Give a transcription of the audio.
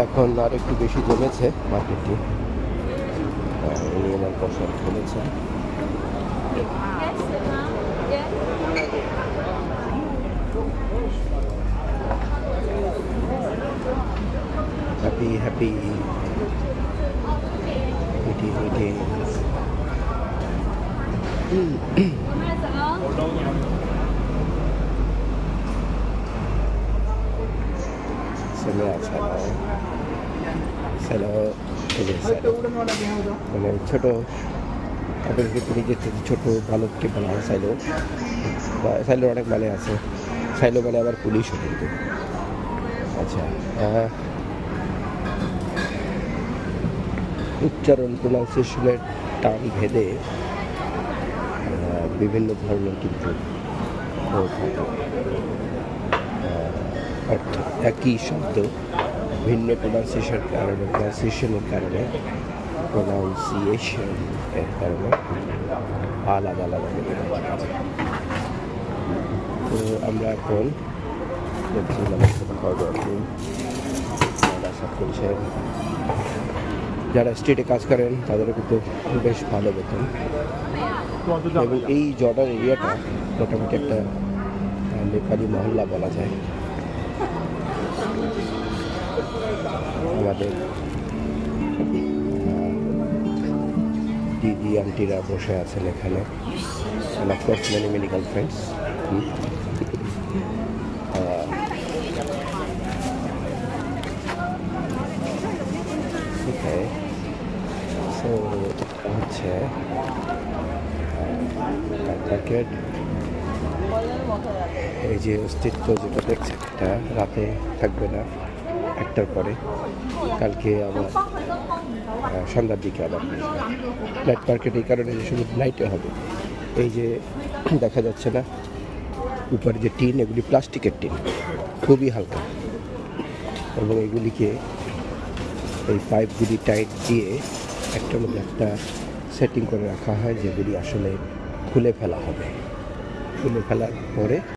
এখন আর একটু বেশি জমেছে মার্কেটটি। উনি আমার পছন্দ বলেছেন। হ্যাপি মিটিং মানে ছোট তাদের কিন্তু নিজের থেকে ছোটো বালককে বলা হয় সাইলো। সাইলোর অনেক মানে আছে, সাইলো মানে আবার পুলিশও কিন্তু। আচ্ছা, উচ্চারণ প্রোনাউন্সিয়েশনের টান ভেদে বিভিন্ন ধরনের কিন্তু অর্থ একই শব্দ ভিন্ন প্রোনাউন্সিয়েশনের কারণে আলাদা আলাদা হয়ে যাচ্ছে। তো আমরা এখন যারা স্ট্রিটে কাজ করেন তাদেরও কিন্তু বেশ ভালো বেতন, এবং এই জর্ডান এরিয়াটা মোটামুটি একটা নেপালি মহল্লা বলা যায়। আমাদের দিদি আন্টিরা বসে আছেন এখানে, মেনি গার্লফ্রেন্ডস। হচ্ছে মার্কেট, এই যে অস্তিত্ব যেটা দেখছেন এটা রাতে থাকবে না, 1টার পরে, কালকে আবার সন্ধ্যার দিকে আবার নাইট মার্কেট। এই কারণে যে শুধু নাইটে হবে। এই যে দেখা যাচ্ছে না উপরে যে টিন, এগুলি প্লাস্টিকের টিন, খুবই হালকা, এবং এগুলিকে এই পাইপগুলি টাইট দিয়ে একটার মধ্যে একটা সেটিং করে রাখা হয়, যেগুলি আসলে খুলে ফেলা হবে। খুলে ফেলার পরে